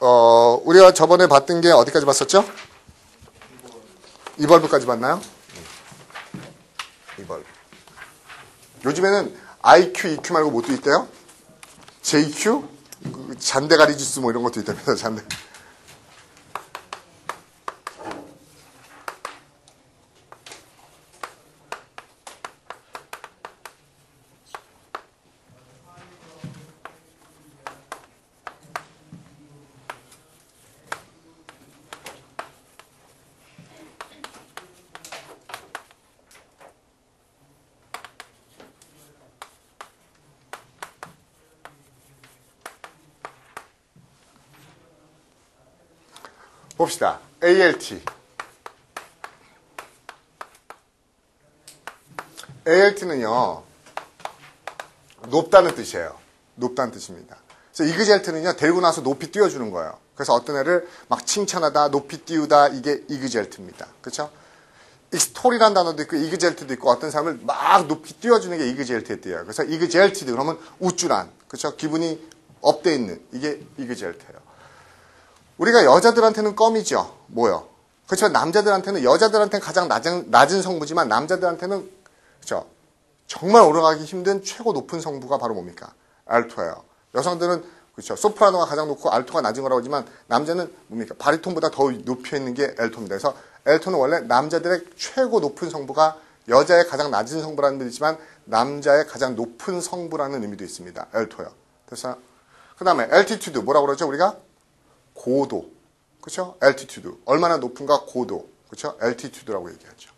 우리가 저번에 봤던 게 어디까지 봤었죠? 이벌브까지 봤나요? 이벌브. 요즘에는 IQ, EQ 말고 뭐도 있대요? JQ? 잔대가리 지수 뭐 이런 것도 있답니다. 잔대. 봅시다. ALT. ALT는요, 높다는 뜻이에요. 높다는 뜻입니다. 그래서 이그젤트는요, 데리고 나서 높이 띄워주는 거예요. 그래서 어떤 애를 막 칭찬하다, 높이 띄우다, 이게 이그젤트입니다. 그렇죠? 익스톨이라는 단어도 있고, 이그젤트도 있고, 어떤 사람을 막 높이 띄워주는 게 이그젤트에 띄어요. 그래서 이그젤티드, 그러면 우쭐한, 그렇죠? 기분이 업돼 있는, 이게 이그젤트예요. 우리가 여자들한테는 껌이죠. 뭐요? 그렇죠. 남자들한테는, 여자들한테는 가장 낮은 성부지만 남자들한테는, 그렇죠. 정말 오르가기 힘든 최고 높은 성부가 바로 뭡니까? 알토예요. 여성들은, 그렇죠. 소프라노가 가장 높고 알토가 낮은 거라고 하지만 남자는 뭡니까? 바리톤보다 더 높이 있는 게 알토입니다. 그래서 알토는 원래 남자들의 최고 높은 성부가 여자의 가장 낮은 성부라는 의미도 있지만 남자의 가장 높은 성부라는 의미도 있습니다. 알토요. 그래서, 그 다음에 altitude, 뭐라고 그러죠? 우리가? 고도. 그렇죠? altitude. 얼마나 높은가 고도. 그렇죠? altitude라고 얘기하죠.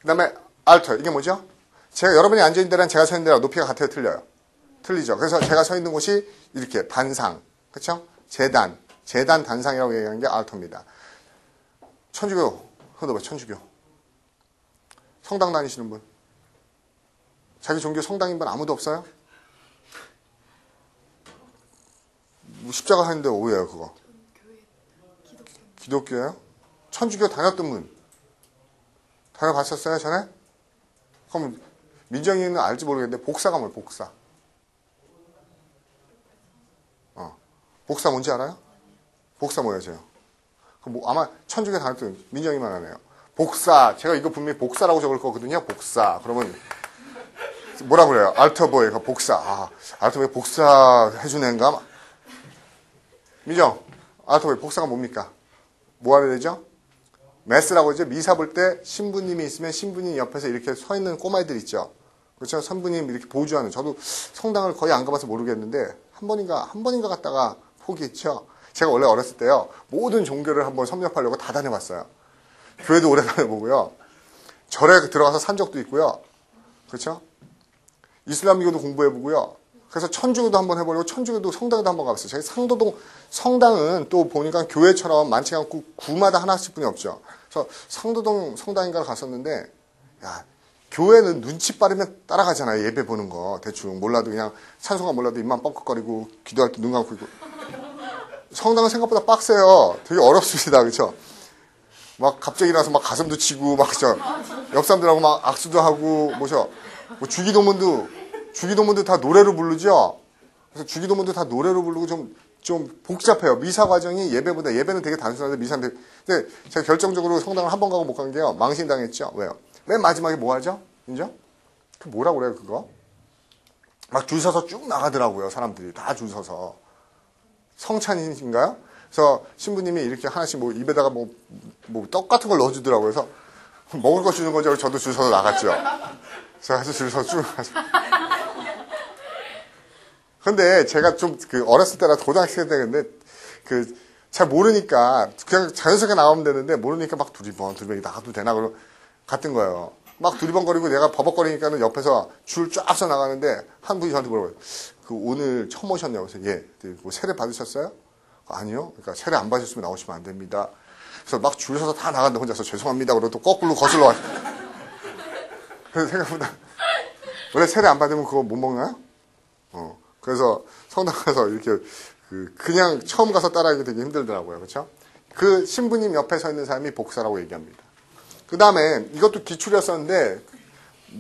그다음에 alto. 이게 뭐죠? 제가 여러분이 앉아 있는 데랑 제가 서 있는 데랑 높이가 같아요, 틀려요? 틀리죠. 그래서 제가 서 있는 곳이 이렇게 단상. 그렇죠? 재단 단상이라고 얘기하는 게 alto입니다. 천주교 흔들어 봐. 천주교. 성당 다니시는 분. 자기 종교 성당인 분 아무도 없어요? 십자가 하는데 오해요, 그거. 기독교예요? 천주교 다녔던 분 다녀봤었어요 전에? 그럼 민정이는 알지 모르겠는데 복사가 뭐예요? 복사. 복사 뭔지 알아요? 복사 뭐예요? 뭐 아마 천주교 다녔던 민정이만 하네요. 복사. 제가 이거 분명히 복사라고 적을 거거든요. 복사. 그러면 뭐라 그래요? 알터보이 복사. 알터보이 복사 해주는 애인가? 민정, 알터보이 복사가 뭡니까? 뭐 하면 되죠? 메스라고 하죠. 미사 볼 때 신부님이 있으면 신부님 옆에서 이렇게 서 있는 꼬마애들 있죠. 그렇죠? 선부님 이렇게 보조하는. 저도 성당을 거의 안 가봐서 모르겠는데 한 번인가 갔다가 포기했죠. 제가 원래 어렸을 때요. 모든 종교를 한번 섭렵하려고 다 다녀봤어요. 교회도 오래 다녀보고요. 절에 들어가서 산 적도 있고요. 그렇죠? 이슬람교도 공부해보고요. 그래서 천주교도 한번 해보려고 천주교도 성당에도 한번 가봤어요. 저희 상도동 성당은 또 보니까 교회처럼 많지 않고 구마다 하나씩 뿐이 없죠. 그래서 상도동 성당인가 갔었는데, 야, 교회는 눈치 빠르면 따라가잖아요. 예배 보는 거. 대충 몰라도 그냥 찬송가 몰라도 입만 뻥긋거리고 기도할 때 눈 감고 있고. 성당은 생각보다 빡세요. 되게 어렵습니다. 그렇죠? 막 갑자기 일어나서 막 가슴도 치고 막 그죠? 옆 사람들하고 막 악수도 하고 뭐죠? 뭐 주기도문도 다 노래로 부르죠? 그래서 주기도문도 다 노래로 부르고 좀 복잡해요. 미사 과정이 예배는 되게 단순한데 미사는 근데 제가 결정적으로 성당을 한 번 가고 못 간 게요. 망신당했죠. 왜요? 맨 마지막에 뭐 하죠? 인정? 그 뭐라고 그래요, 그거? 막 줄 서서 쭉 나가더라고요, 사람들이. 다 줄 서서. 성찬인가요? 그래서 신부님이 이렇게 하나씩 뭐 입에다가 뭐 떡 같은 걸 넣어주더라고요. 그래서 먹을 거 주는 거죠. 저도 줄 서서 나갔죠. 그래서 해서 줄 서서 쭉 나가죠. 근데 제가 좀 어렸을 때라 고등학생 때인데 잘 모르니까 그냥 자연스럽게 나가면 되는데 모르니까 막 두리번이 나가도 되나 그러고 갔던 거예요. 막 두리번거리고 내가 버벅거리니까는 옆에서 줄 쫙 서 나가는데 한 분이 저한테 물어봐요. 오늘 처음 오셨냐고. 그래서 예. 뭐 세례 받으셨어요? 아니요. 그러니까 세례 안 받으셨으면 나오시면 안 됩니다. 그래서 막 줄 서서 다 나갔는데 혼자서 죄송합니다. 그러고 또 거꾸로 거슬러 왔어요. 그래서 생각보다 원래 세례 안 받으면 그거 못 먹나요? 그래서 성당 가서 이렇게 그냥 처음 가서 따라하기 되게 힘들더라고요. 그렇죠? 그 신부님 옆에 서 있는 사람이 복사라고 얘기합니다. 그 다음에 이것도 기출이었었는데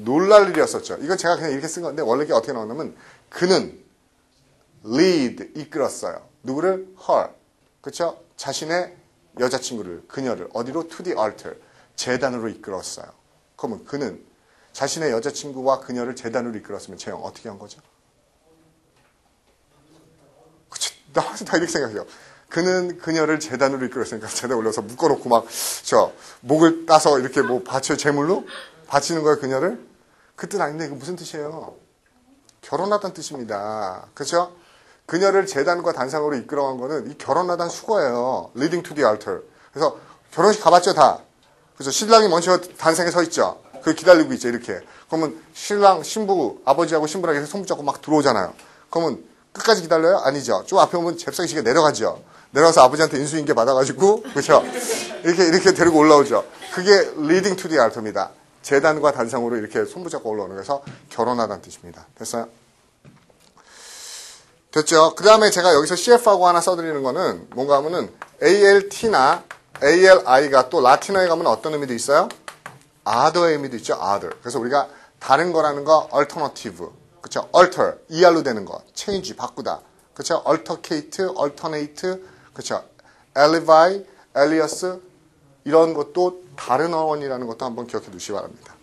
놀랄 일이었었죠. 이건 제가 그냥 이렇게 쓴 건데 원래 이게 어떻게 나오냐면 그는 lead 이끌었어요. 누구를? her. 그쵸? 자신의 여자친구를, 그녀를 어디로? To the altar. 제단으로 이끌었어요. 그러면 그는 자신의 여자친구와 그녀를 제단으로 이끌었으면 재영 어떻게 한 거죠? 그쵸? 나 항상 다 이렇게 생각해요. 그는 그녀를 제단으로 이끌었으니까 제단 올려서 묶어놓고 막 목을 따서 이렇게 뭐 바쳐 제물로 바치는 거예요, 그녀를. 그 뜻 아닌데 이거 무슨 뜻이에요? 결혼하다는 뜻입니다. 그렇죠? 그녀를 제단과 단상으로 이끌어간 거는 이 결혼하다는 수거예요. Leading to the altar. 그래서 결혼식 가봤죠, 다. 그래서 신랑이 먼저 단상에 서 있죠. 그 기다리고 있죠, 이렇게. 그러면 신랑, 신부, 아버지하고 신부랑 손 붙잡고 막 들어오잖아요. 그러면 끝까지 기다려요? 아니죠. 좀 앞에 오면 잽싸게 내려가죠. 내려가서 아버지한테 인수인계 받아가지고, 그렇죠? 이렇게 데리고 올라오죠. 그게 leading to the altar입니다. 제단과 단상으로 이렇게 손 붙잡고 올라오는 거에서 결혼하다는 뜻입니다. 됐어요? 됐죠? 그 다음에 제가 여기서 CF하고 하나 써드리는 거는 뭔가 하면은 ALT나 ALI가 또 라틴어에 가면 어떤 의미도 있어요? other의 의미도 있죠. other. 그래서 우리가 다른 거라는 거 alternative. 그쵸? alter. ER로 되는 거. change. 바꾸다. 그쵸? altercate, alternate. 그쵸? elevate, alias. 이런 것도 다른 어원이라는 것도 한번 기억해 두시기 바랍니다.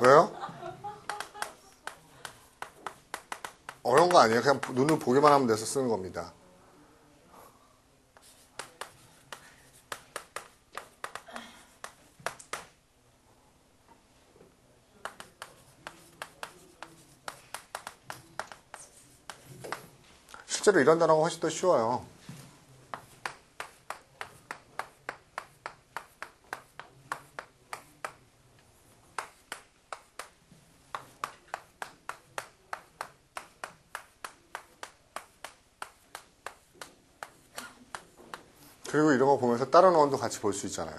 왜요? 어려운 거 아니에요. 그냥 눈을 보기만 하면 돼서 쓰는 겁니다. 실제로 이런 단어가 훨씬 더 쉬워요. 그리고 이런 거 보면서 다른 어원도 같이 볼 수 있잖아요.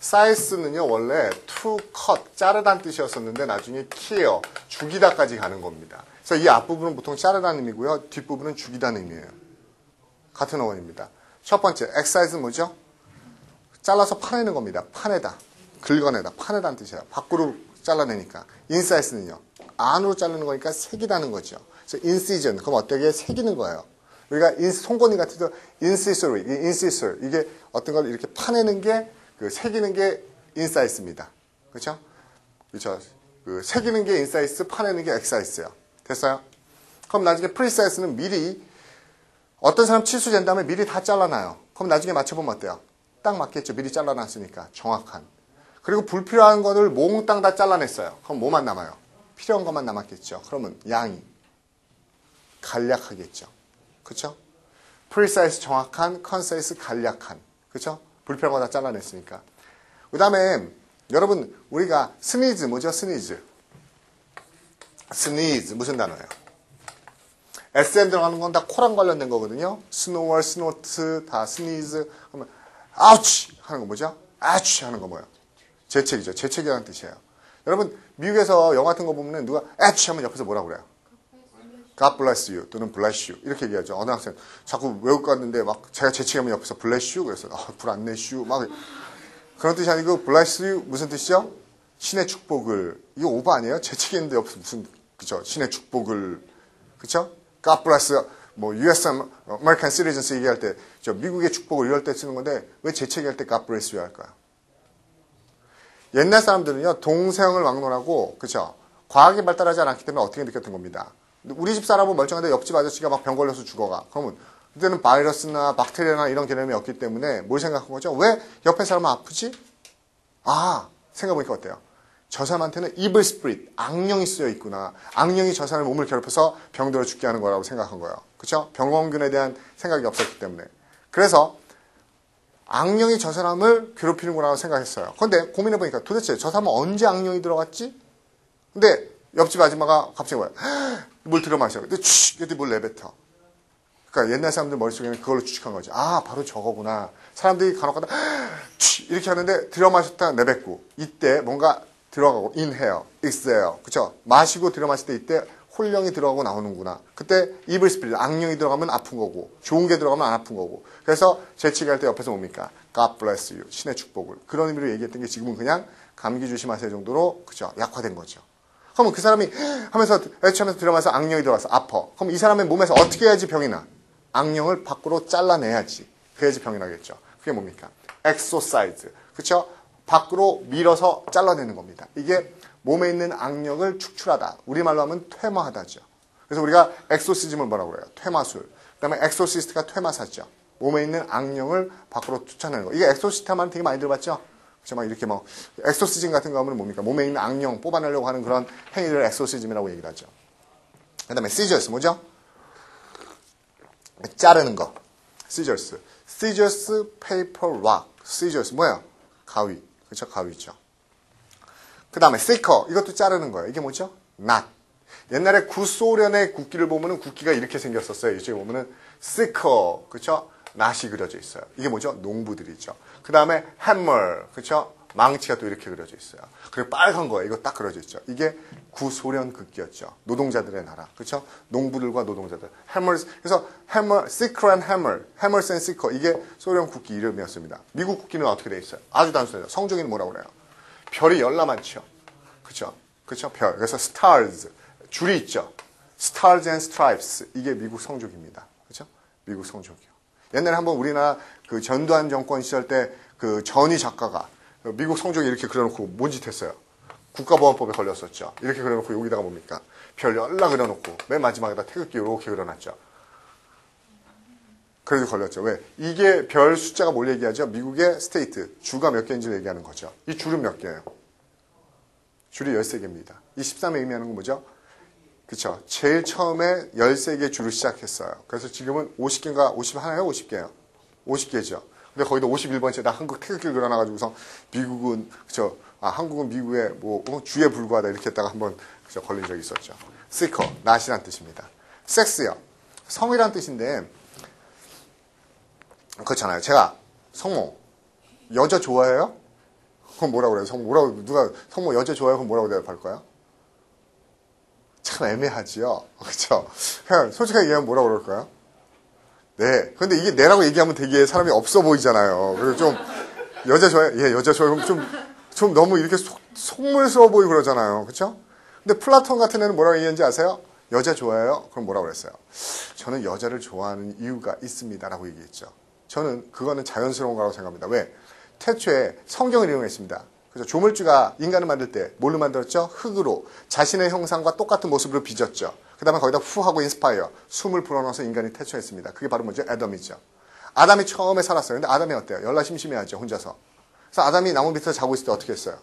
사이스는요, 원래 to cut, 자르다는 뜻이었었는데 나중에 kill, 죽이다까지 가는 겁니다. 그래서 이 앞부분은 보통 자르다는 의미고요. 뒷부분은 죽이다는 의미예요. 같은 어원입니다. 첫 번째, excise는 뭐죠? 잘라서 파내는 겁니다. 파내다, 긁어내다, 파내다는 뜻이에요. 밖으로 잘라내니까. incis는요, 안으로 자르는 거니까 새기다는 거죠. 그래서 incision, 그럼 어떻게 새기는 거예요. 우리가 송곳니 같은 거 incissory, incisor, 이게 어떤 걸 이렇게 파내는 게, 그 새기는 게 incis입니다. 그렇죠? 그렇죠. 그 새기는 게 incise, 파내는 게 excise예요. 됐어요? 그럼 나중에 precise는 미리 어떤 사람 치수된 다음에 미리 다 잘라놔요. 그럼 나중에 맞춰보면 어때요? 딱 맞겠죠. 미리 잘라놨으니까 정확한. 그리고 불필요한 것을 몽땅 다 잘라냈어요. 그럼 뭐만 남아요? 필요한 것만 남았겠죠. 그러면 양이 간략하겠죠. 그렇죠? precise 정확한, concise 간략한. 그렇죠? 불필요한 거 다 잘라냈으니까. 그 다음에 여러분 우리가 sneeze 뭐죠? sneeze. sneeze 무슨 단어예요? SM 들어가는 건 다 코랑 관련된 거거든요. snore, snort 다 sneeze 하면 ouch 하는 거 뭐죠? ouch 하는 거 뭐예요? 재채기죠. 재채기라는 뜻이에요. 여러분 미국에서 영화 같은 거 보면 누가 ouch 하면 옆에서 뭐라고 그래요? God bless you 또는 bless you 이렇게 얘기하죠. 어느 학생 자꾸 외국 갔는데 막 제가 재채기하면 옆에서 bless you 그래서 불 안 내슈 막 그런 뜻이 아니고 bless you 무슨 뜻이죠? 신의 축복을. 이거 오버 아니에요? 재채기했는데 옆에서 무슨 그죠? 신의 축복을 그쵸? God bless 뭐 US American Citizens 얘기할 때 미국의 축복을 이럴 때 쓰는 건데 왜 재채기할 때 God bless you 할까요? 옛날 사람들은요, 동서양을 막론하고, 그쵸? 과학이 발달하지 않았기 때문에 어떻게 느꼈던 겁니다. 우리 집 사람은 멀쩡한데 옆집 아저씨가 막 병 걸려서 죽어가. 그러면 그때는 바이러스나 박테리아나 이런 개념이 없기 때문에 뭘 생각한 거죠? 왜 옆에 사람은 아프지? 아, 생각해보니까 어때요? 저 사람한테는 evil spirit, 악령이 쓰여 있구나. 악령이 저 사람의 몸을 괴롭혀서 병들어 죽게 하는 거라고 생각한 거예요. 그쵸? 병원균에 대한 생각이 없었기 때문에. 그래서 악령이 저 사람을 괴롭히는구나 생각했어요. 그런데 고민해보니까 도대체 저 사람은 언제 악령이 들어갔지? 근데 옆집 아줌마가 갑자기 뭐야? 뭘 들어 마셔. 근데 이렇게 뭘 내뱉어. 그러니까 옛날 사람들 머릿속에는 그걸로 추측한 거지. 아, 바로 저거구나. 사람들이 간혹가다 이렇게 하는데 들어 마셨다가 내뱉고 이때 뭔가 들어가고 inhale, exhale, 그쵸? 마시고 들어 마실 때 이때 홀령이 들어가고 나오는구나. 그때 evil spirit, 악령이 들어가면 아픈 거고 좋은 게 들어가면 안 아픈 거고. 그래서 재치기 할 때 옆에서 뭡니까? God bless you, 신의 축복을. 그런 의미로 얘기했던 게 지금은 그냥 감기 조심하세요 정도로 그죠? 약화된 거죠. 그러면 그 사람이 하면서 애취하면서 들어가서 악령이 들어가서 아파. 그럼 이 사람의 몸에서 어떻게 해야지 병이 나? 악령을 밖으로 잘라내야지. 그래야지 병이 나겠죠. 그게 뭡니까? exorcise, 그렇죠? 밖으로 밀어서 잘라내는 겁니다. 이게 몸에 있는 악령을 축출하다. 우리말로 하면 퇴마하다죠. 그래서 우리가 엑소시즘을 뭐라고 그래요? 퇴마술. 그 다음에 엑소시스트가 퇴마사죠. 몸에 있는 악령을 밖으로 쫓아내는 거. 이게 엑소시스트 하면 되게 많이 들어봤죠? 그렇죠? 막 이렇게 뭐 엑소시즘 같은 거 하면 뭡니까? 몸에 있는 악령 뽑아내려고 하는 그런 행위를 엑소시즘이라고 얘기를 하죠. 그 다음에 시저스 뭐죠? 자르는 거. 시저스. 시저스, 페이퍼, 락. 시저스 뭐예요? 가위. 그렇죠? 가위죠. 그 다음에 시커. 이것도 자르는 거예요. 이게 뭐죠? 낫. 옛날에 구소련의 국기를 보면은 국기가 이렇게 생겼었어요. 이쪽에 보면은 시커. 그렇죠? 낫이 그려져 있어요. 이게 뭐죠? 농부들이죠. 그 다음에 해머. 그렇죠? 망치가 또 이렇게 그려져 있어요. 그리고 빨간 거예요. 이거 딱 그려져 있죠. 이게 구소련 국기였죠. 노동자들의 나라. 그렇죠? 농부들과 노동자들. 해머. 그래서 해머, 시커 앤 해머. 해머스 앤 시커. 이게 소련 국기 이름이었습니다. 미국 국기는 어떻게 돼 있어요? 아주 단순해요. 성종이는 뭐라고 그래요? 별이 열나 많죠. 그렇죠? 그렇죠? 별. 그래서 stars. 줄이 있죠. stars and stripes. 이게 미국 성족입니다. 그렇죠? 미국 성족이요. 옛날에 한번 우리나라 그 전두환 정권 시절 때 그 전희 작가가 미국 성족이 이렇게 그려놓고 뭔 짓 했어요? 국가보안법에 걸렸었죠. 이렇게 그려놓고 여기다가 뭡니까? 별 열나 그려놓고 맨 마지막에다 태극기 이렇게 그려놨죠. 그래도 걸렸죠. 왜? 이게 별 숫자가 뭘 얘기하죠? 미국의 스테이트, 주가 몇 개인지를 얘기하는 거죠. 이 줄은 몇 개예요? 줄이 13개입니다. 이 13에 의미하는 건 뭐죠? 그쵸. 제일 처음에 13개 줄을 시작했어요. 그래서 지금은 50개인가 51개예요? 50개예요? 50개죠. 근데 거기도 51번째다 한국 태극기를 그려놔가지고서 미국은, 그쵸. 아, 한국은 미국의 뭐, 주에 불과하다 이렇게 했다가 한번, 그쵸. 걸린 적이 있었죠. 시커, 낫이란 뜻입니다. 섹스요. 성이란 뜻인데, 그렇잖아요. 제가 성모, 여자 좋아해요? 그럼 뭐라고 그래요? 뭐라고, 누가 성모 여자 좋아해요? 그럼 뭐라고 대답할까요? 참 애매하지요. 그렇죠? 그냥 솔직하게 얘기하면 뭐라고 그럴까요? 네. 근데 이게 내라고 얘기하면 되게 사람이 없어 보이잖아요. 그래서 좀 여자 좋아해? 예, 여자 좋아해. 그럼 좀 너무 이렇게 속물스러워 보이고 그러잖아요. 그렇죠? 근데 플라톤 같은 애는 뭐라고 얘기했는지 아세요? 여자 좋아해요? 그럼 뭐라고 그랬어요? 저는 여자를 좋아하는 이유가 있습니다라고 얘기했죠. 저는 그거는 자연스러운 거라고 생각합니다. 왜? 태초에 성경을 이용했습니다. 그래서 조물주가 인간을 만들 때 뭘로 만들었죠? 흙으로 자신의 형상과 똑같은 모습으로 빚었죠. 그 다음에 거기다 후 하고 인스파이어, 숨을 불어넣어서 인간이 태초했습니다. 그게 바로 뭐죠? 애덤이죠. 아담이 처음에 살았어요. 근데 아담이 어때요? 열나 심심해하죠, 혼자서. 그래서 아담이 나무 밑에서 자고 있을 때 어떻게 했어요?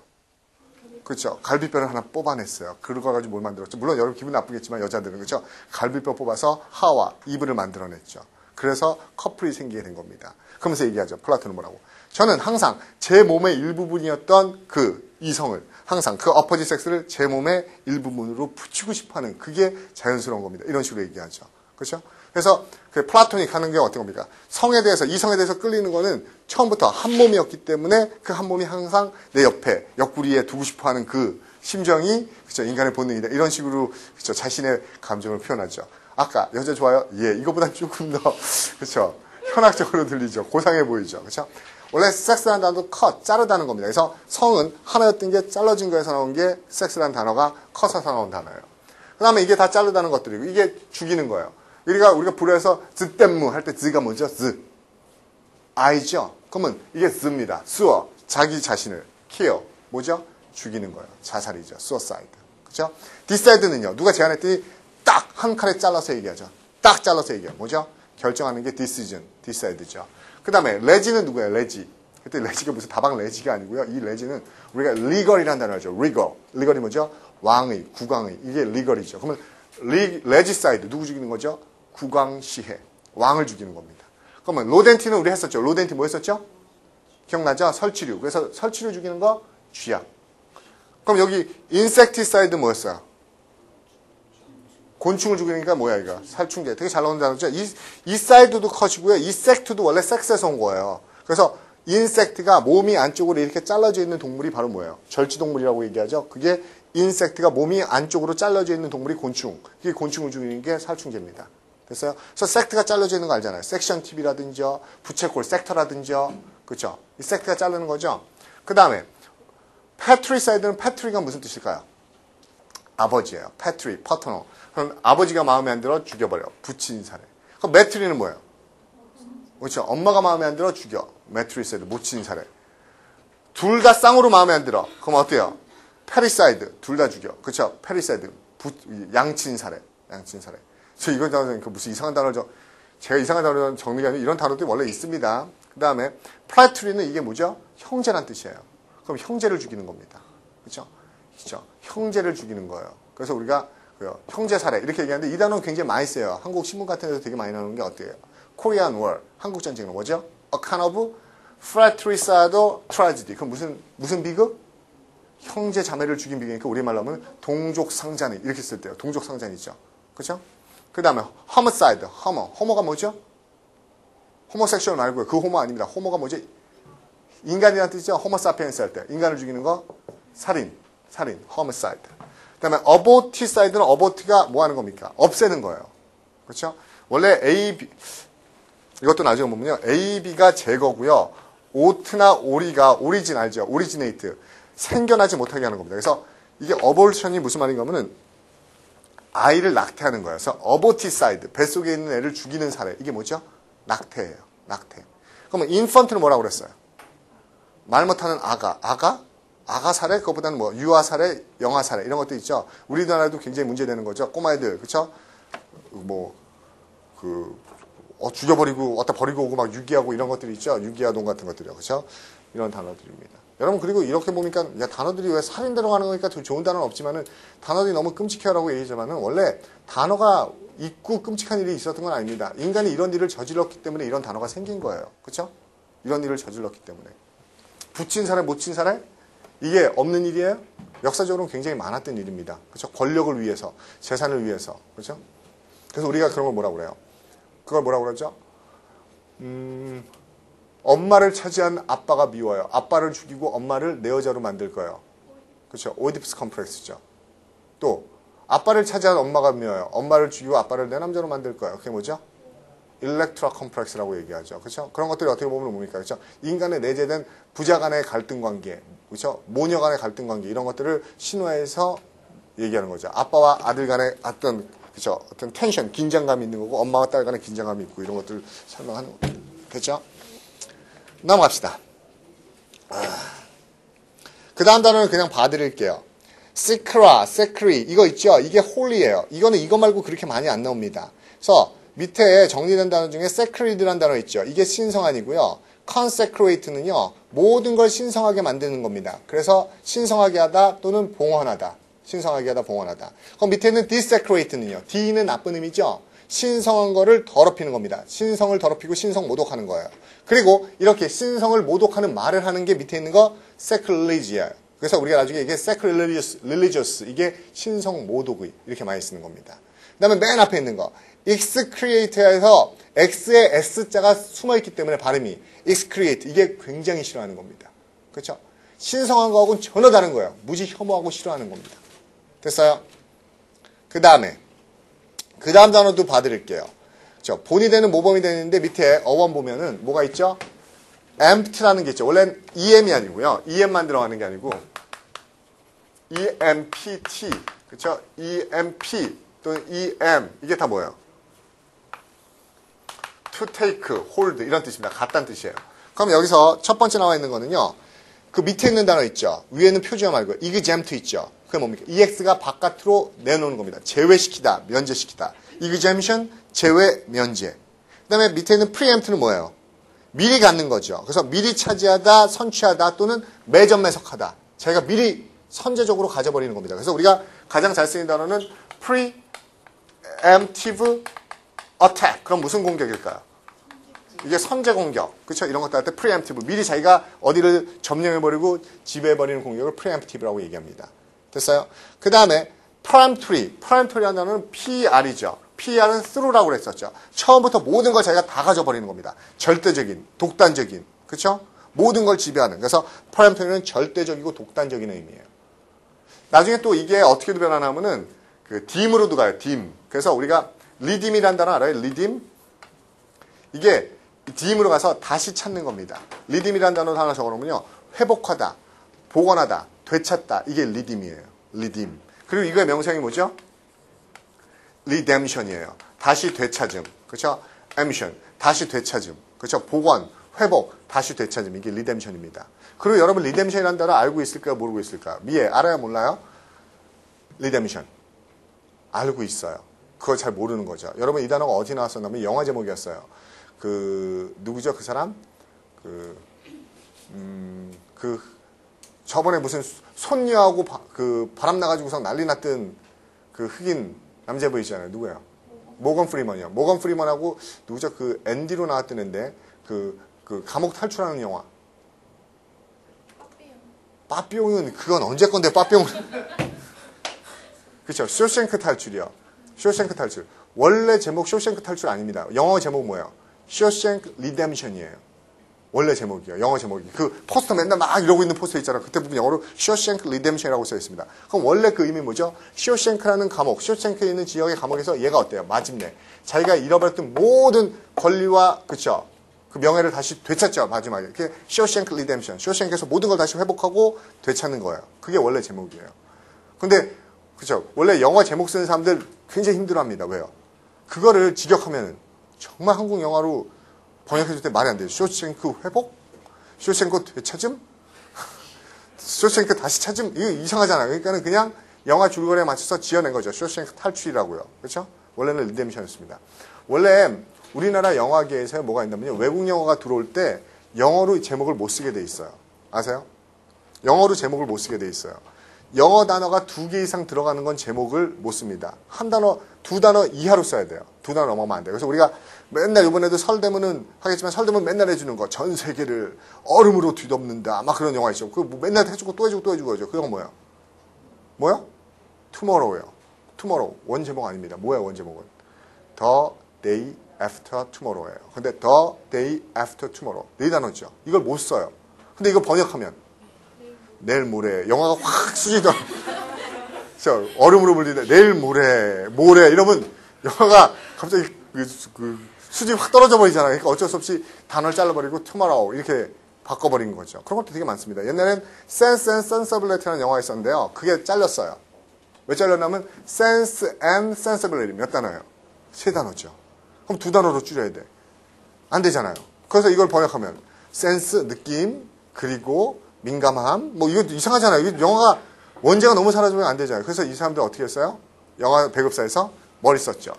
그렇죠. 갈비뼈를 하나 뽑아냈어요. 그거 가지고 뭘 만들었죠? 물론 여러분 기분 나쁘겠지만 여자들은 그렇죠. 갈비뼈 뽑아서 하와, 이브를 만들어냈죠. 그래서 커플이 생기게 된 겁니다. 그러면서 얘기하죠. 플라톤은 뭐라고? 저는 항상 제 몸의 일부분이었던 그 이성을 항상 그 어퍼지 섹스를 제 몸의 일부분으로 붙이고 싶어하는 그게 자연스러운 겁니다. 이런 식으로 얘기하죠. 그렇죠? 그래서 그 플라톤이 가는 게 어떤 겁니까? 성에 대해서 이성에 대해서 끌리는 거는 처음부터 한 몸이었기 때문에 그 한 몸이 항상 내 옆에 옆구리에 두고 싶어하는 그 심정이 그렇죠? 인간의 본능이다. 이런 식으로 그렇죠? 자신의 감정을 표현하죠. 아까 여자 좋아요? 예, 이거보단 조금 더 그렇죠? 현학적으로 들리죠. 고상해 보이죠. 그렇죠? 원래 섹스라는 단어도 컷, 자르다는 겁니다. 그래서 성은 하나였던 게 잘라진 거에서 나온 게 섹스라는 단어가 컷에서 나온 단어예요. 그 다음에 이게 다 자르다는 것들이고 이게 죽이는 거예요. 우리가 불에서 즈땜무 할 때 즈가 뭐죠? 즈. I죠. 그러면 이게 Z입니다. 수어. 자기 자신을. kill. 뭐죠? 죽이는 거예요. 자살이죠. suicide. 그죠? decide는요. 누가 제안했더니 딱 한 칼에 잘라서 얘기하죠. 딱 잘라서 얘기해요. 뭐죠? 결정하는 게 decision. decide죠. 그 다음에 레지는 누구예요? 레지. 그때 레지가 무슨 다방 레지가 아니고요. 이 레지는 우리가 legal이라는 단어를 하죠. legal. legal이 뭐죠? 왕의, 국왕의. 이게 legal이죠. 그러면 regicide. 누구 죽이는 거죠? 국왕시해. 왕을 죽이는 겁니다. 그러면 로덴티는 우리 했었죠. 로덴티 뭐 했었죠? 기억나죠? 설치류. 그래서 설치류 죽이는 거 쥐약. 그럼 여기 insecticide 뭐였어요? 곤충을 죽이니까 뭐야 이거? 살충제. 되게 잘 나오는 단어죠. 이 사이드도 컷이고요. 이 섹트도 원래 섹스에서 온 거예요. 그래서 인섹트가 몸이 안쪽으로 이렇게 잘라져 있는 동물이 바로 뭐예요? 절지동물이라고 얘기하죠. 그게 인섹트가 몸이 안쪽으로 잘라져 있는 동물이 곤충. 그게 곤충을 죽이는 게 살충제입니다. 됐어요? 그래서 섹트가 잘라져 있는 거 알잖아요. 섹션 TV라든지 부채꼴 섹터라든지 그렇죠? 이 섹트가 자르는 거죠. 그 다음에 패트리사이드는 패트리가 무슨 뜻일까요? 아버지예요. 패트리, 파터너. 그럼 아버지가 마음에 안 들어 죽여버려. 부친 사례. 그럼 매트리는 뭐예요? 그렇죠. 엄마가 마음에 안 들어 죽여. 매트리사이드, 모친 사례. 둘 다 쌍으로 마음에 안 들어. 그럼 어때요? 페리사이드, 둘 다 죽여. 그렇죠. 페리사이드, 양친 사례. 양친 사례. 저 이건 무슨 이상한 단어를 제가 이상한 단어를 정리가 아니라 이런 단어들이 원래 있습니다. 그 다음에 플라트리는 이게 뭐죠? 형제란 뜻이에요. 그럼 형제를 죽이는 겁니다. 그렇죠? 그렇죠? 형제를 죽이는 거예요. 그래서 우리가 형제 사례 이렇게 얘기하는데 이 단어는 굉장히 많이 써요. 한국 신문 같은 데서 되게 많이 나오는 게 어때요? Korean War, 한국 전쟁은 뭐죠? A kind of fratricidal tragedy. 그럼 무슨 비극? 형제 자매를 죽인 비극이니까 우리말로 하면 동족 상잔이 이렇게 쓸 때요. 동족 상잔이죠. 그렇죠? 그 다음에 homicide, homo가 뭐죠? 호모섹슈얼 말고요. 그 호모 아닙니다. 호모가 뭐죠? 인간이라는 뜻이죠. 호모사피엔스 할 때. 인간을 죽이는 거 살인, homicide. 그 다음에 aborticide는 abort가 뭐 하는 겁니까? 없애는 거예요. 그렇죠? 원래 A, B, 이것도 나중에 보면요. A, B가 제거고요. 오트나 오리가 오리진 알죠? 오리지네이트. 생겨나지 못하게 하는 겁니다. 그래서 이게 abortion이 무슨 말인가 하면은 아이를 낙태하는 거예요. 그래서 aborticide, 뱃속에 있는 애를 죽이는 사례. 이게 뭐죠? 낙태예요. 낙태. 그러면 infant는 뭐라고 그랬어요? 말 못하는 아가 사례? 그것보다는 뭐 유아 사례, 영아 사례 이런 것도 있죠. 우리나라에도 굉장히 문제되는 거죠. 꼬마애들, 그렇죠? 죽여버리고 왔다 버리고 오고 막 유기하고 이런 것들이 있죠. 유기아동 같은 것들이요, 그렇죠? 이런 단어들입니다. 여러분 그리고 이렇게 보니까 야, 단어들이 왜 살인 들어가는 거니까 좋은 단어는 없지만은 단어들이 너무 끔찍해라고 얘기하지만은 원래 단어가 있고 끔찍한 일이 있었던 건 아닙니다. 인간이 이런 일을 저질렀기 때문에 이런 단어가 생긴 거예요, 그렇죠? 이런 일을 저질렀기 때문에 붙인 사례, 못 친 사례 이게 없는 일이에요? 역사적으로는 굉장히 많았던 일입니다. 그렇죠? 권력을 위해서, 재산을 위해서, 그렇죠? 그래서 우리가 그런 걸 뭐라고 그래요? 그걸 뭐라고 그러죠? 엄마를 차지한 아빠가 미워요. 아빠를 죽이고 엄마를 내 여자로 만들 거예요. 그렇죠? 오이디푸스 컴플렉스죠. 또 아빠를 차지한 엄마가 미워요. 엄마를 죽이고 아빠를 내 남자로 만들 거예요. 그게 뭐죠? 일렉트라 컴플렉스라고 얘기하죠. 그렇죠? 그런 것들이 어떻게 보면 뭡니까? 그렇죠? 인간의 내재된 부자 간의 갈등 관계, 그렇죠? 모녀 간의 갈등 관계 이런 것들을 신화에서 얘기하는 거죠. 아빠와 아들 간의 어떤 그렇죠? 어떤 텐션, 긴장감이 있는 거고 엄마와 딸 간의 긴장감이 있고 이런 것들을 설명하는 거죠. 됐죠? 넘어갑시다. 그 다음 단어는 그냥 봐드릴게요. secri 이거 있죠? 이게 holy예요. 이거는 이거 말고 그렇게 많이 안 나옵니다. 그래서 밑에 정리된 단어 중에 sacred라는 단어 있죠? 이게 신성한이고요. consecrate는요. 모든 걸 신성하게 만드는 겁니다. 그래서 신성하게 하다 또는 봉헌하다. 신성하게 하다 봉헌하다. 그럼 밑에는 desecrate는요. D는 나쁜 의미죠? 신성한 거를 더럽히는 겁니다. 신성을 더럽히고 신성 모독하는 거예요. 그리고 이렇게 신성을 모독하는 말을 하는 게 밑에 있는 거 sacrilegi예요. 그래서 우리가 나중에 이게 sacrilegious 이게 신성 모독의 이렇게 많이 쓰는 겁니다. 그 다음에 맨 앞에 있는 거 excreate에서 X의 S자가 숨어있기 때문에 발음이 excreate 이게 굉장히 싫어하는 겁니다. 그렇죠? 신성한 거하고는 전혀 다른 거예요. 무지 혐오하고 싫어하는 겁니다. 됐어요? 그 다음 단어도 봐드릴게요. 본이 되는 모범이 되는데 밑에 어원 보면은 뭐가 있죠? empty라는 게 있죠. 원래는 em이 아니고요. em만 들어가는 게 아니고 empt 그렇죠? emp 또는 em 이게 다 뭐예요? to take, hold 이런 뜻입니다. 같다는 뜻이에요. 그럼 여기서 첫 번째 나와 있는 거는요. 그 밑에 있는 단어 있죠. 위에는 표준어 말고 exempt 있죠. 그게 뭡니까? EX가 바깥으로 내놓는 겁니다. 제외시키다, 면제시키다. exemption, 제외, 면제. 그 다음에 밑에 있는 preempt는 뭐예요? 미리 갖는 거죠. 그래서 미리 차지하다, 선취하다 또는 매점매석하다. 자기가 미리 선제적으로 가져버리는 겁니다. 그래서 우리가 가장 잘 쓰는 단어는 preemptive attack. 그럼 무슨 공격일까요? 이게 선제 공격. 그렇죠? 이런 것들 할 때 preemptive. 미리 자기가 어디를 점령해버리고 지배해버리는 공격을 preemptive라고 얘기합니다. 됐어요? 그 다음에 peremptory. peremptory라는 단어는 PR이죠. PR은 through라고 그랬었죠. 처음부터 모든 걸 자기가 다 가져버리는 겁니다. 절대적인, 독단적인. 그렇죠? 모든 걸 지배하는. 그래서 peremptory는 절대적이고 독단적인 의미예요. 나중에 또 이게 어떻게도 변하냐면은 그 dim으로도 가요. dim. 그래서 우리가 redeem이라는 단어 알아요? redeem? 이게 dim으로 가서 다시 찾는 겁니다. redeem이라는 단어 하나 적어놓으면요. 회복하다, 복원하다, 되찾다. 이게 redeem이에요. redeem. 그리고 이거의 명칭이 뭐죠? redemption이에요. 다시 되찾음. 그렇죠? ambition. 다시 되찾음. 그렇죠? 복원, 회복, 다시 되찾음. 이게 redemption입니다. 그리고 여러분 redemption이라는 단어 알고 있을까요? 모르고 있을까요? 미에 알아요? 몰라요? redemption. 알고 있어요. 그걸 잘 모르는 거죠. 여러분 이 단어가 어디 나왔었냐면 영화 제목이었어요. 누구죠? 그 사람? 저번에 무슨 손녀하고 바람 나가지고서 난리 났던 그 흑인 남자분 있잖아요. 누구예요? 모건 프리먼이요. 모건 프리먼하고 누구죠? 그 앤디로 나왔던 애인데 감옥 탈출하는 영화. 빠삐용은 그건 언제 건데 빠삐용은. 그렇죠. 쇼생크 탈출이요. 쇼생크 탈출. 원래 제목 쇼생크 탈출 아닙니다. 영어 제목 뭐예요? 쇼생크 리뎀션이에요. 원래 제목이요. 영어 제목이. 그 포스터 맨날 막 이러고 있는 포스터 있잖아요. 그때 보면 영어로 쇼생크 리뎀션이라고 써 있습니다. 그럼 원래 그 의미 뭐죠? 쇼생크라는 감옥, 쇼생크에 있는 지역의 감옥에서 얘가 어때요? 마침내 자기가 잃어버렸던 모든 권리와 그렇죠. 그 명예를 다시 되찾죠. 마지막에. 그게 쇼생크 리뎀션. 쇼생크에서 모든 걸 다시 회복하고 되찾는 거예요. 그게 원래 제목이에요. 근데 그렇죠. 원래 영어 제목 쓰는 사람들 굉장히 힘들어합니다. 왜요? 그거를 직역하면 정말 한국 영화로 번역해줄 때 말이 안 돼요. 쇼생크 회복? 쇼생크 되찾음? 쇼생크 다시 찾음? 이거 이상하잖아요. 그러니까는 그냥 영화 줄거리에 맞춰서 지어낸 거죠. 쇼생크 탈출이라고요. 그렇죠? 원래는 리뎀션이었습니다. 원래 우리나라 영화계에서 뭐가 있냐면요. 외국 영화가 들어올 때 영어로 제목을 못 쓰게 돼 있어요. 아세요? 영어로 제목을 못 쓰게 돼 있어요. 영어 단어가 2개 이상 들어가는 건 제목을 못 씁니다. 한 단어, 2단어 이하로 써야 돼요. 2단어 넘어가면 안 돼요. 그래서 우리가 맨날 이번에도 설대문은 하겠지만 설대문 맨날 해주는 거. 전 세계를 얼음으로 뒤덮는다. 막 그런 영화 있죠. 그거 맨날 해주고 또 해주고 또 해주고 하죠. 그건 뭐야? 뭐야? 투모로우예요. 투모로우. 원 제목 아닙니다. 뭐야 원 제목은? The day after tomorrow예요. 근데 the day after tomorrow. 4단어죠. 이걸 못 써요. 근데 이거 번역하면 내일 모레 영화가 확 수지도 얼음으로 물리는데 내일 모레 이러면 영화가 갑자기 수지 확 떨어져 버리잖아요. 그러니까 어쩔 수 없이 단어를 잘라버리고 tomorrow 이렇게 바꿔버린 거죠. 그런 것도 되게 많습니다. 옛날엔 Sense and Sensibility라는 영화가 있었는데요. 그게 잘렸어요. 왜 잘렸냐면 Sense and Sensibility 몇 단어예요? 3단어죠. 그럼 2단어로 줄여야 돼. 안 되잖아요. 그래서 이걸 번역하면 Sense, 느낌, 그리고 민감함, 뭐 이거 이상하잖아요. 이거 영화가 원제가 너무 사라지면 안 되잖아요. 그래서 이 사람들 어떻게 했어요? 영화 배급사에서 머리 썼죠.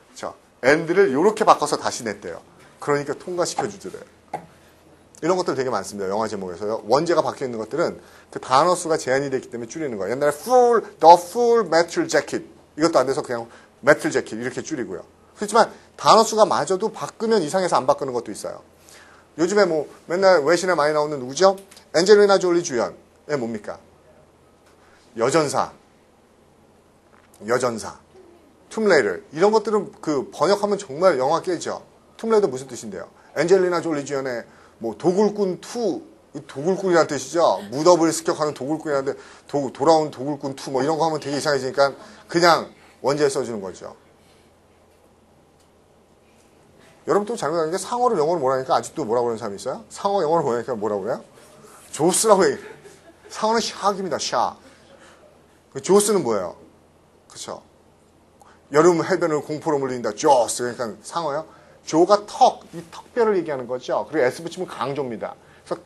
그렇죠. and를 이렇게 바꿔서 다시 냈대요. 그러니까 통과시켜 주더래요. 이런 것들 되게 많습니다. 영화 제목에서요. 원제가 바뀌어 있는 것들은 그 단어 수가 제한이 되기 때문에 줄이는 거예요. 옛날에 the full metal jacket 이것도 안 돼서 그냥 metal jacket 이렇게 줄이고요. 그렇지만 단어 수가 마저도 바꾸면 이상해서 안 바꾸는 것도 있어요. 요즘에 뭐 맨날 외신에 많이 나오는 누구죠? 엔젤리나 졸리 주연의 뭡니까? 여전사, 툼레이더 이런 것들은 그 번역하면 정말 영화 깨죠. 툼레이더 무슨 뜻인데요? 엔젤리나 졸리 주연의 뭐 도굴꾼 2, 도굴꾼이라는 뜻이죠. 무덤을 습격하는 도굴꾼이라는데 돌아온 도굴꾼 2 뭐 이런 거 하면 되게 이상해지니까 그냥 원제에 써주는 거죠. 여러분 또 잘못하는 게 상어를 영어로 뭐라 하니까 아직도 뭐라고 하는 사람이 있어요? 상어 영어로 뭐라 하니까 뭐라고 그래요? 조스라고 얘기해요. 상어는 샥입니다. 샥. 조스는 뭐예요? 그쵸? 여름 해변을 공포로 물린다. 조스. 그러니까 상어요? 조가 이 턱뼈를 얘기하는 거죠. 그리고 S 붙이면 강조입니다. 그래서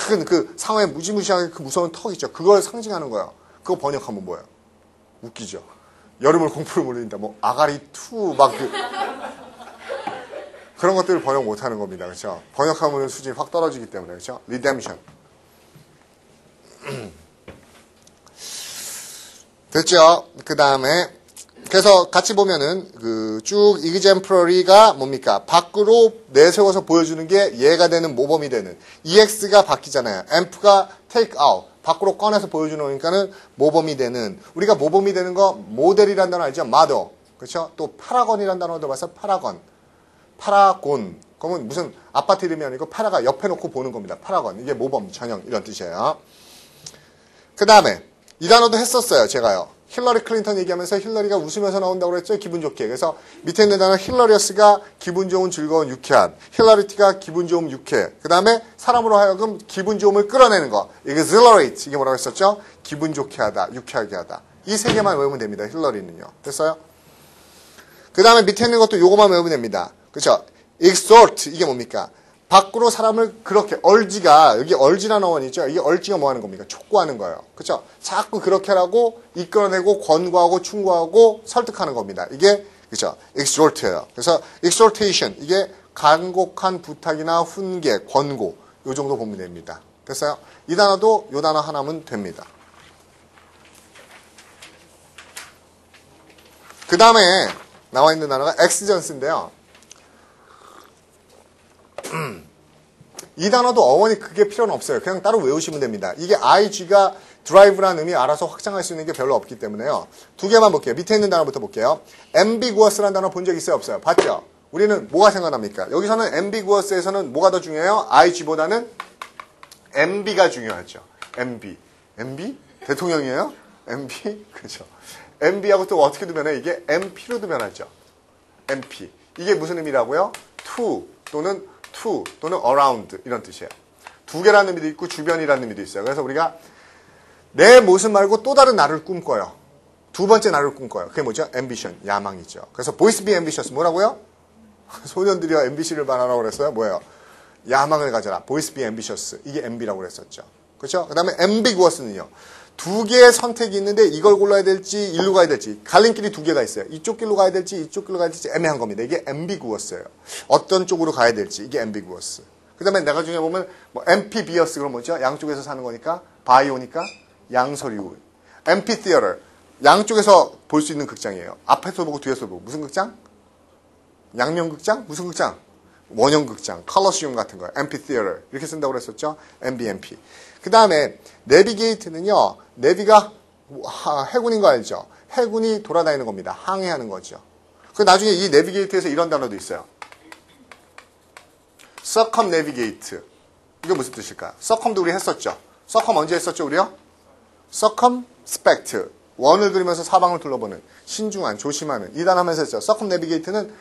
큰 그 상어의 무지무지하게 그 무서운 턱 있죠. 그걸 상징하는 거예요. 그거 번역하면 뭐예요? 웃기죠. 여름을 공포를 물린다. 뭐 아가리 투 막 그런 것들을 번역 못하는 겁니다. 그렇죠? 번역하면 수준이 확 떨어지기 때문에 그렇죠? 리뎀션. 됐죠? 그 다음에 그래서 같이 보면은 그 쭉 exemplary가 뭡니까? 밖으로 내세워서 보여주는 게 얘가 되는 모범이 되는 EX가 바뀌잖아요. amp가 take out 밖으로 꺼내서 보여주는 거니까는 모범이 되는 우리가 모범이 되는 거 모델이란 단어 알죠? model 그렇죠? 또 파라곤이란 단어 들어봐서 파라곤 그러면 무슨 아파트 이름이 아니고 파라가 옆에 놓고 보는 겁니다. 파라곤 이게 모범 전형 이런 뜻이에요. 그 다음에 이 단어도 했었어요. 제가요. 힐러리 클린턴 얘기하면서 힐러리가 웃으면서 나온다고 그랬죠. 기분 좋게. 그래서 밑에 있는 단어 힐러리어스가 기분 좋은, 즐거운, 유쾌한. 힐러리티가 기분 좋음, 유쾌. 그 다음에 사람으로 하여금 기분 좋음을 끌어내는 거. 이게 exhilarate. 이게 뭐라고 했었죠? 기분 좋게 하다, 유쾌하게 하다. 이 세 개만 외우면 됩니다. 힐러리는요. 됐어요? 그 다음에 밑에 있는 것도 요거만 외우면 됩니다. 그렇죠? exhort. 이게 뭡니까? 밖으로 사람을 그렇게 여기 얼지라는 어원이 있죠. 이게 얼지가 뭐 하는 겁니까? 촉구하는 거예요. 그렇죠? 자꾸 그렇게 하라고 이끌어내고 권고하고 충고하고 설득하는 겁니다. 이게 그렇죠? exhort예요. 그래서 exhortation 이게 간곡한 부탁이나 훈계, 권고 요 정도 보면 됩니다. 됐어요? 이 단어도 요 단어 하나면 됩니다. 그 다음에 나와 있는 단어가 exigence인데요. 이 단어도 어원이 크게 필요는 없어요. 그냥 따로 외우시면 됩니다. 이게 IG가 drive라는 의미 알아서 확장할 수 있는 게 별로 없기 때문에요. 두 개만 볼게요. 밑에 있는 단어부터 볼게요. ambiguous라는 단어 본 적 있어요? 없어요? 봤죠? 우리는 뭐가 생각납니까? 여기서는 ambiguous에서는 뭐가 더 중요해요? IG보다는 MB가 중요하죠. MB? 대통령이에요? MB? 그렇죠. MB하고 또 어떻게 두면 이게 MP로 두면 하죠. MP. 이게 무슨 의미라고요? to 또는 around 이런 뜻이에요. 두 개라는 의미도 있고 주변이라는 의미도 있어요. 그래서 우리가 내 모습 말고 또 다른 나를 꿈꿔요. 두 번째 나를 꿈꿔요. 그게 뭐죠? ambition, 야망이죠. 그래서 boys be ambitious 뭐라고요? 소년들이요 MBC를 반하라고 그랬어요. 뭐예요? 야망을 가져라. boys be ambitious. 이게 MB라고 그랬었죠. 그렇죠? 그 다음에 ambiguous는요. 두 개의 선택이 있는데 이걸 골라야 될지 일로 가야 될지 갈림길이 두 개가 있어요. 이쪽 길로 가야 될지 이쪽 길로 가야 될지 애매한 겁니다. 이게 ambiguous예요. 어떤 쪽으로 가야 될지 이게 ambiguous. 그 다음에 내가 중에 보면 뭐 amphibious 그럼 뭐죠? 양쪽에서 사는 거니까 바이오니까 양서류. amphitheater 양쪽에서 볼 수 있는 극장이에요. 앞에서 보고 뒤에서 보고 무슨 극장? 양면극장? 무슨 극장? 원형극장, 컬러시움 같은 거예요. amphitheater 이렇게 쓴다고 그랬었죠. MBMP. 그 다음에 내비게이트는요. 내비가 해군인 거 알죠? 해군이 돌아다니는 겁니다. 항해하는 거죠. 그 나중에 이 내비게이트에서 이런 단어도 있어요. circumnavigate. 이게 무슨 뜻일까요? circum도 우리 했었죠. circum 언제 했었죠, 우리요? circumspect. 원을 그리면서 사방을 둘러보는 신중한, 조심하는 이 단어 하면서 했죠. circumnavigate는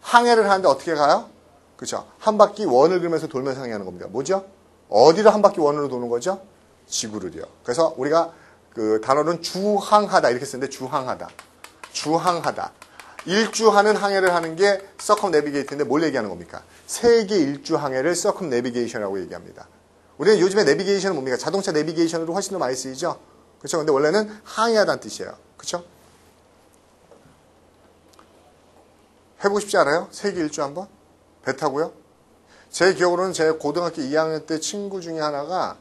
항해를 하는데 어떻게 가요? 그렇죠. 한 바퀴 원을 그리면서 돌면서 항해하는 겁니다. 뭐죠? 어디를 한 바퀴 원으로 도는 거죠? 지구를요. 그래서 우리가 그 단어는 주항하다 이렇게 쓰는데 주항하다. 일주하는 항해를 하는 게 circumnavigate인데 뭘 얘기하는 겁니까? 세계 일주 항해를 circumnavigation이라고 얘기합니다. 우리는 요즘에 내비게이션은 뭡니까? 자동차 내비게이션으로 훨씬 더 많이 쓰이죠? 그렇죠? 근데 원래는 항해하다는 뜻이에요. 그렇죠? 해보고 싶지 않아요? 세계 일주 한번? 배 타고요? 제 기억으로는 제 고등학교 2학년 때 친구 중에 하나가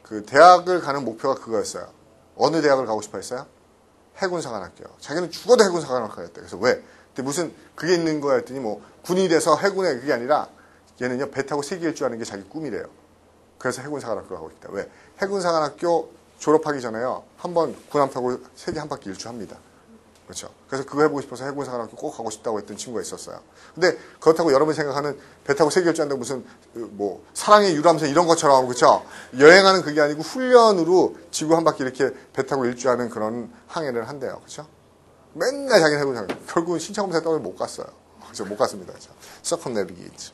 그 대학을 가는 목표가 그거였어요. 어느 대학을 가고 싶어 했어요? 해군사관학교요. 자기는 죽어도 해군사관학교였대. 그래서 왜? 근데 무슨 그게 있는 거야 했더니 뭐 군이 돼서 해군에 그게 아니라 얘는요 배 타고 세계 일주하는 게 자기 꿈이래요. 그래서 해군사관학교 가고 있다. 왜? 해군사관학교 졸업하기 전에요. 한번 군함 타고 세계 한 바퀴 일주합니다. 그렇죠. 그래서 그거 해보고 싶어서 해군사관학교 꼭 가고 싶다고 했던 친구가 있었어요. 근데 그렇다고 여러분이 생각하는 배 타고 세계 일주한다고 무슨 뭐 사랑의 유람선 이런 것처럼 그렇죠. 여행하는 그게 아니고 훈련으로 지구 한 바퀴 이렇게 배 타고 일주하는 그런 항해를 한대요. 그렇죠. 맨날 자기는 해군사관. 결국은 신청검사에 떠서 못 갔어요. 그래서 못 갔습니다. 그렇죠. circumnavigate.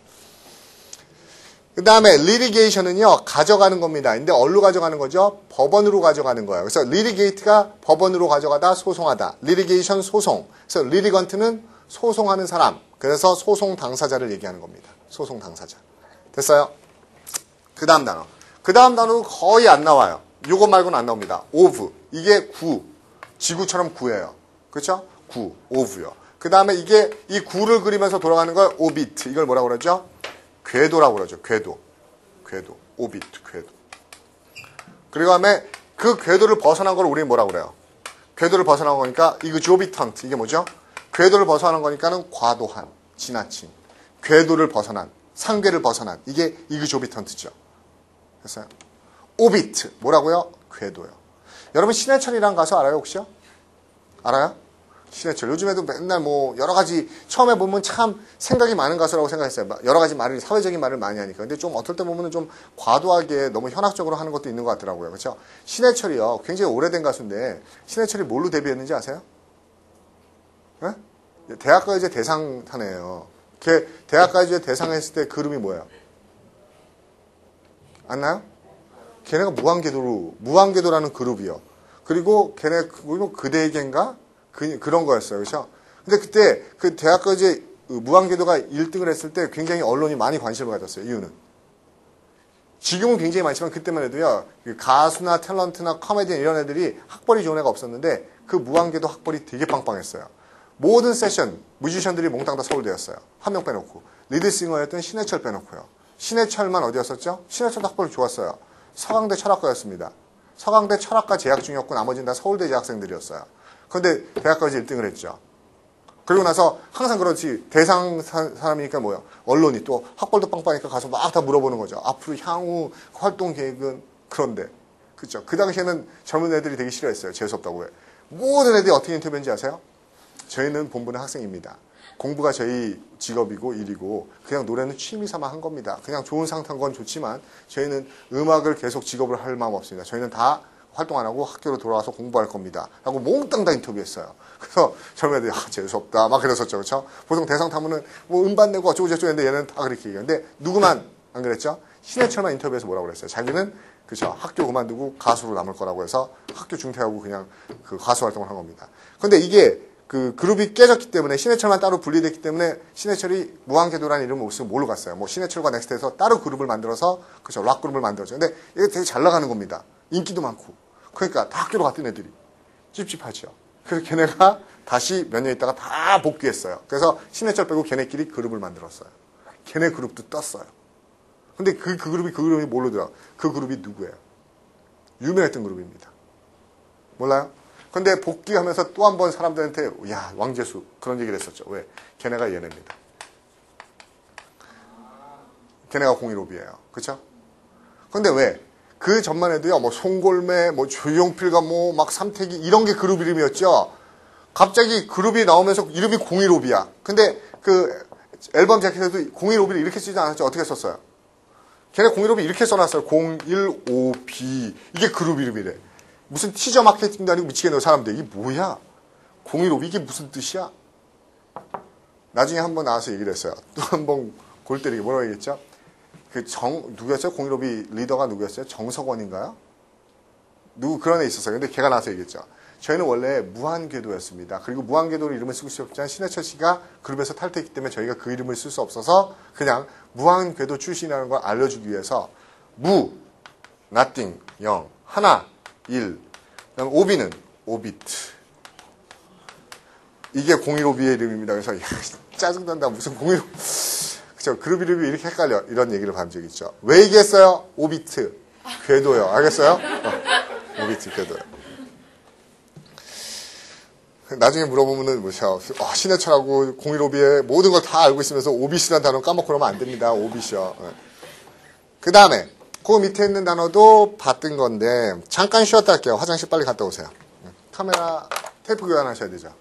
그 다음에 litigation은요 가져가는 겁니다. 근데 어디로 가져가는 거죠? 법원으로 가져가는 거예요. 그래서 litigate가 법원으로 가져가다 소송하다. litigation 소송. 그래서 litigant는 소송하는 사람. 그래서 소송 당사자를 얘기하는 겁니다. 소송 당사자. 됐어요? 그 다음 단어. 그 다음 단어는 거의 안 나와요. 요거 말고는 안 나옵니다. of. 이게 구. 지구처럼 구예요. 그렇죠? 구. of요. 그 다음에 이게 이 구를 그리면서 돌아가는 걸 orbit. 이걸 뭐라고 그러죠? 궤도라고 그러죠. 궤도. 궤도. orbit. 궤도. 그리고 다음에 그 궤도를 벗어난 걸 우리는 뭐라고 그래요? 궤도를 벗어난 거니까 이거 exorbitant. 이게 뭐죠? 궤도를 벗어난 거니까는 과도한, 지나친. 궤도를 벗어난, 상궤를 벗어난. 이게 exorbitant죠. 됐어요? orbit. 뭐라고요? 궤도요. 여러분 신해철이라는 가수 알아요 혹시요? 알아요? 신해철. 요즘에도 맨날 뭐 여러 가지 처음에 보면 참 생각이 많은 가수라고 생각했어요. 여러 가지 말을 사회적인 말을 많이 하니까. 근데 좀 어떨 때 보면은 좀 과도하게 너무 현학적으로 하는 것도 있는 것 같더라고요. 그렇죠? 신해철이요. 굉장히 오래된 가수인데 신해철이 뭘로 데뷔했는지 아세요? 네? 대학가요제 대상 타네요. 걔 대학가요제 대상 했을 때 그룹이 뭐예요? 안나요? 걔네가 무한궤도라는 그룹이요. 그리고 걔네 그대에겐가 그런 거였어요. 그렇죠? 근데 그때 그 대학가요제 무한궤도가 1등을 했을 때 굉장히 언론이 많이 관심을 가졌어요. 이유는 지금은 굉장히 많지만 그때만 해도요. 가수나 탤런트나 코미디언 이런 애들이 학벌이 좋은 애가 없었는데 그 무한궤도 학벌이 되게 빵빵했어요. 모든 세션 뮤지션들이 몽땅 다 서울대였어요. 한 명 빼놓고 리드싱어였던 신해철 빼놓고요. 신해철만 어디였었죠? 신해철도 학벌이 좋았어요. 서강대 철학과였습니다. 서강대 철학과 재학 중이었고 나머지는 다 서울대 재학생들이었어요. 그런데 대학까지 1등을 했죠. 그리고 나서 항상 그렇지 대상 사람이니까 뭐야? 언론이 또 학벌도 빵빵하니까 가서 막 다 물어보는 거죠. 앞으로 향후 활동 계획은 그런데 그렇죠. 그 당시에는 젊은 애들이 되게 싫어했어요. 재수없다고 해. 모든 애들이 어떻게 인터뷰했는지 아세요? 저희는 본부는 학생입니다. 공부가 저희 직업이고 일이고 그냥 노래는 취미 삼아 한 겁니다. 그냥 좋은 상 탄 건 좋지만 저희는 음악을 계속 직업을 할 마음 없습니다. 저희는 다 활동 안 하고 학교로 돌아와서 공부할 겁니다. 라고 몽땅 다 인터뷰했어요. 그래서 젊은 애들이 재수없다 막 그랬었죠. 그렇죠? 보통 대상 타면은 뭐 음반 내고 어쩌고저쩌고 했는데 얘는 다 그렇게 얘기하는데 누구만 안 그랬죠? 신해철만 인터뷰에서 뭐라고 그랬어요? 자기는 그렇죠. 학교 그만두고 가수로 남을 거라고 해서 학교 중퇴하고 그냥 그 가수 활동을 한 겁니다. 근데 이게 그 그룹이 깨졌기 때문에 신해철만 따로 분리됐기 때문에 신해철이 무한궤도라는 이름을 없으면 뭘로 갔어요. 뭐 신해철과 넥스트에서 따로 그룹을 만들어서 그렇죠. 락 그룹을 만들었죠. 근데 이게 되게 잘 나가는 겁니다. 인기도 많고. 그러니까 다 학교로 갔던 애들이 찝찝하죠. 그래서 걔네가 다시 몇 년 있다가 다 복귀했어요. 그래서 신해철 빼고 걔네끼리 그룹을 만들었어요. 걔네 그룹도 떴어요. 근데 그 그룹이 뭘로 들어? 그 그룹이 누구예요? 유명했던 그룹입니다. 몰라요? 근데 복귀하면서 또 한 번 사람들한테 야 왕재수 그런 얘기를 했었죠. 왜? 걔네가 얘네입니다. 걔네가 015B예요. 그렇죠? 근데 왜? 그 전만 해도요. 뭐 송골매, 뭐 조용필과 뭐 막 삼태기 이런 게 그룹 이름이었죠. 갑자기 그룹이 나오면서 이름이 015B야. 근데 그 앨범 자켓에도 015B를 이렇게 쓰지 않았죠. 어떻게 썼어요? 걔네 015B 이렇게 써놨어요. 015B 이게 그룹 이름이래. 무슨 티저 마케팅도 아니고 미치겠네 사람들. 이게 뭐야? 015B 이게 무슨 뜻이야? 나중에 한번 나와서 얘기를 했어요. 또 한번 골 때리게 뭐라고 얘기했죠? 누구였어요? 015B 리더가 누구였어요? 정석원인가요? 누구 그런 애 있었어요. 근데 걔가 나와서 얘기했죠. 저희는 원래 무한궤도였습니다. 그리고 무한궤도로 이름을 쓰고 싶었지만 신해철 씨가 그룹에서 탈퇴했기 때문에 저희가 그 이름을 쓸 수 없어서 그냥 무한궤도 출신이라는 걸 알려주기 위해서 무, nothing, 0, 하나, 1. 그다음 오비는 오비트. 이게 015B의 이름입니다. 그래서 야, 짜증난다. 무슨 015. 그쵸? 그룹 이름이 이렇게 헷갈려. 이런 얘기를 본 적이 있죠. 왜 얘기했어요? 오비트. 궤도요. 알겠어요? 오비트, 궤도요. 나중에 물어보면은 뭐죠? 신해철하고 015B의 모든 걸 다 알고 있으면서 오비시라는 단어 까먹고 그러면 안 됩니다. 오비시요. 그 다음에 그 밑에 있는 단어도 봤던 건데 잠깐 쉬었다 할게요. 화장실 빨리 갔다 오세요. 카메라 테이프 교환하셔야 되죠.